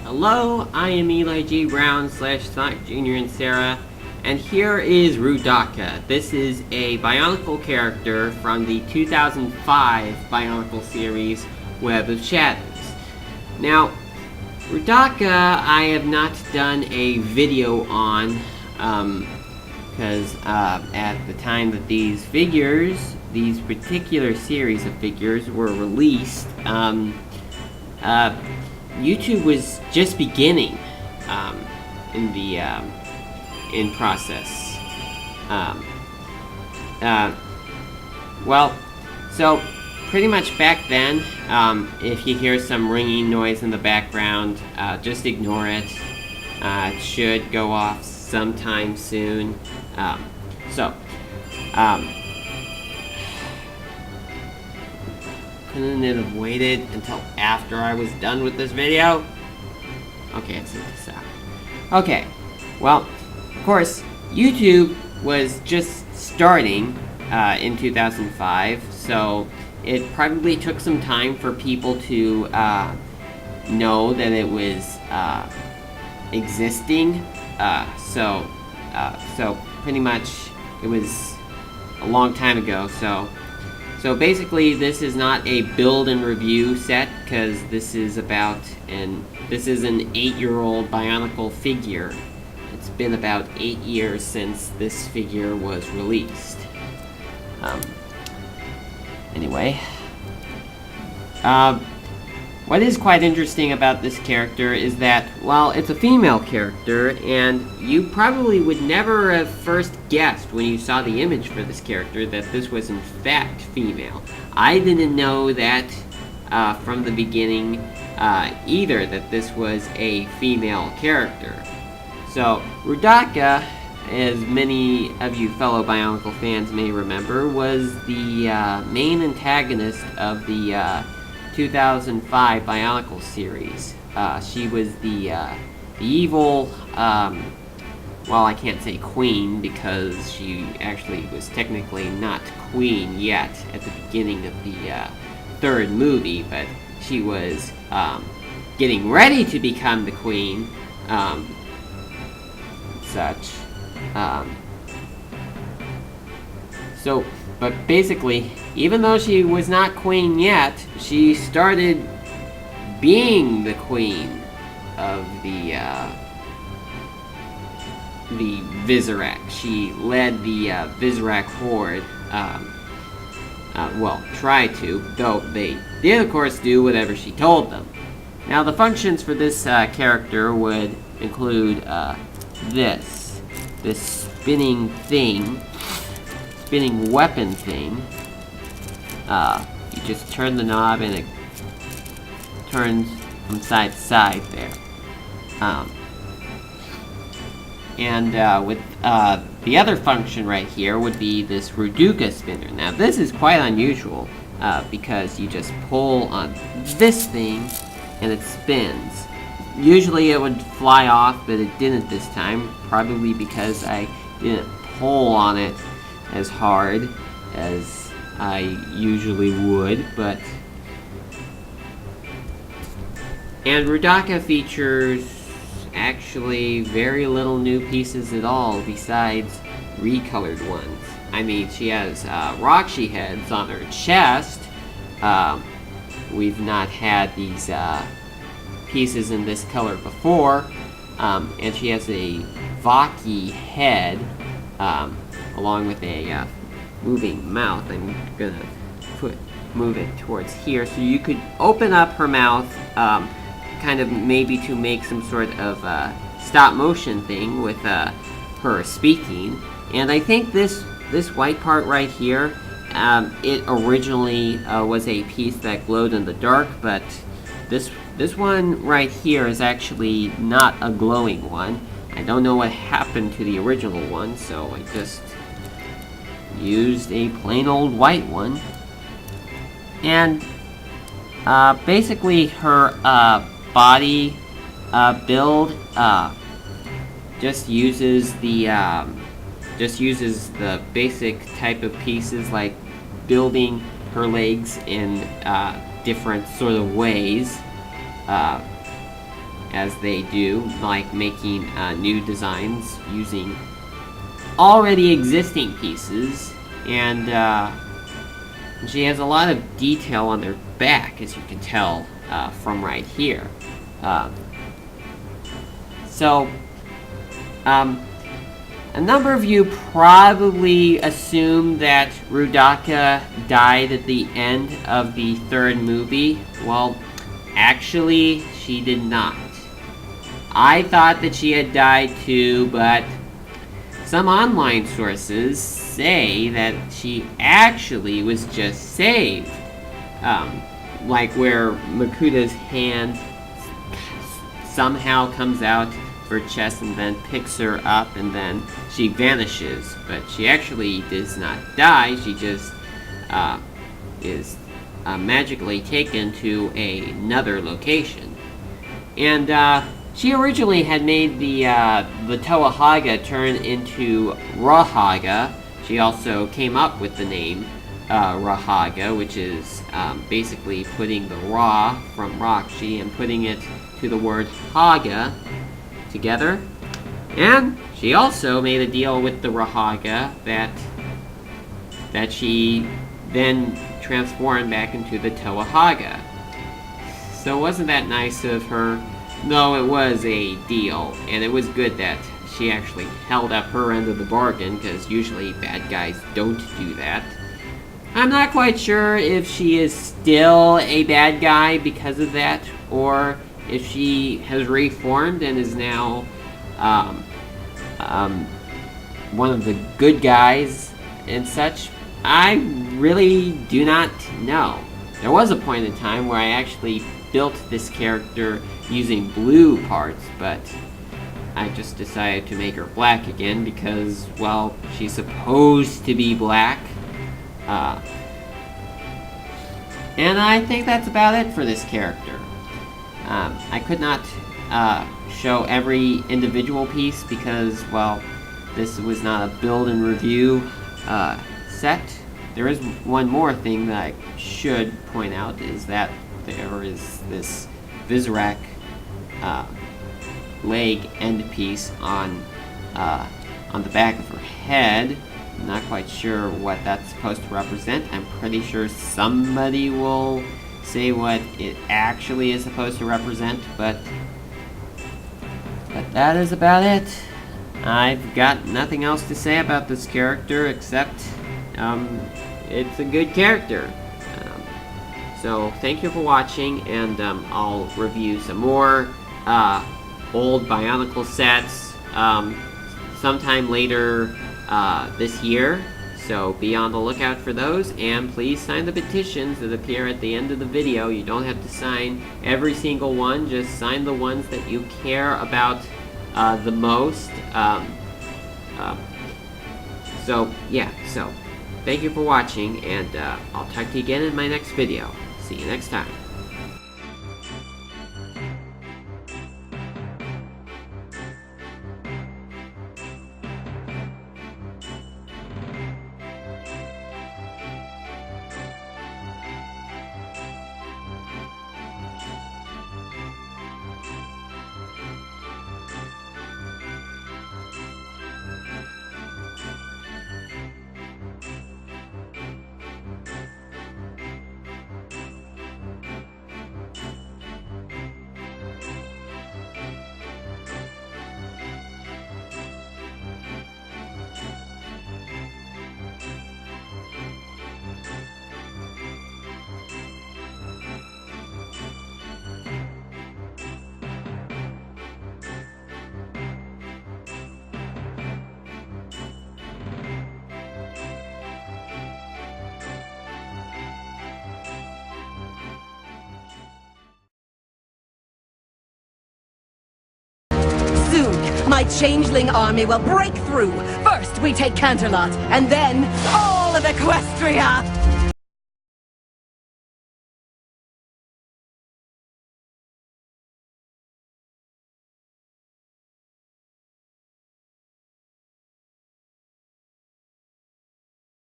Hello, I am Eli G. Brown / Sonic Jr. and Sarah, and here is Roodaka. This is a Bionicle character from the 2005 Bionicle series, Web of Shadows. Now, Roodaka I have not done a video on, because at the time that these particular series of figures were released, YouTube was just beginning in process. So pretty much back then, if you hear some ringing noise in the background, just ignore it. It should go off sometime soon. Couldn't it have waited until after I was done with this video? Okay, let's set this out. Okay, well, of course, YouTube was just starting in 2005, so it probably took some time for people to know that it was existing. So pretty much it was a long time ago. So basically, this is not a build and review set, because this is an 8-year-old Bionicle figure. It's been about 8 years since this figure was released. Anyway, what is quite interesting about this character is that, well, it's a female character, and you probably would never have first guessed when you saw the image for this character that this was in fact female. I didn't know that from the beginning either, that this was a female character. So, Roodaka, as many of you fellow Bionicle fans may remember, was the main antagonist of the 2005 Bionicle series. She was the evil, well, I can't say queen, because she actually was technically not queen yet at the beginning of the third movie, but she was getting ready to become the queen, such. But basically, even though she was not queen yet, she started being the queen of the Visorak. She led the Visorak horde, well, tried to, though they did of course do whatever she told them. Now, the functions for this character would include this spinning weapon thing. You just turn the knob and it turns from side to side there. With the other function right here would be this Roodaka spinner. Now, this is quite unusual because you just pull on this thing and it spins. Usually it would fly off, but it didn't this time, probably because I didn't pull on it as hard as I usually would, and Roodaka features actually very little new pieces at all besides recolored ones. I mean, she has Roxy heads on her chest. We've not had these pieces in this color before, and she has a Vaki head, along with a moving mouth. I'm gonna move it towards here, so you could open up her mouth, kind of maybe to make some sort of stop motion thing with her speaking. And I think this white part right here, it originally was a piece that glowed in the dark, but this one right here is actually not a glowing one. I don't know what happened to the original one, so I just used a plain old white one. And basically her body build just uses the basic type of pieces, like building her legs in different sort of ways. as they do, like making new designs using already existing pieces, and she has a lot of detail on their back, as you can tell from right here. A number of you probably assume that Roodaka died at the end of the third movie. Well, actually, she did not. I thought that she had died too, but some online sources say that she actually was just saved. Like where Makuta's hand somehow comes out of her chest and then picks her up and then she vanishes. But she actually does not die, she just is magically taken to another location. And she originally had made the Toahaga turn into Rahaga. She also came up with the name Rahaga, which is basically putting the Ra from Rakshi and putting it to the word Haga together. And she also made a deal with the Rahaga that she then transformed back into the Toahaga. So wasn't that nice of her? No, it was a deal, and it was good that she actually held up her end of the bargain, because usually bad guys don't do that. I'm not quite sure if she is still a bad guy because of that, or if she has reformed and is now one of the good guys and such. I really do not know. There was a point in time where I actually built this character using blue parts, but I just decided to make her black again because, well, she's supposed to be black. And I think that's about it for this character. I could not show every individual piece because, well, this was not a build and review set. There is one more thing that I should point out, is that there is this Vizrak leg end piece on the back of her head. I'm not quite sure what that's supposed to represent. I'm pretty sure somebody will say what it actually is supposed to represent, but that is about it. I've got nothing else to say about this character except it's a good character. So thank you for watching, and I'll review some more old Bionicle sets sometime later this year. So be on the lookout for those, and please sign the petitions that appear at the end of the video. You don't have to sign every single one, just sign the ones that you care about the most. So thank you for watching, and I'll talk to you again in my next video. See you next time. My changeling army will break through. First, we take Canterlot, and then all of Equestria!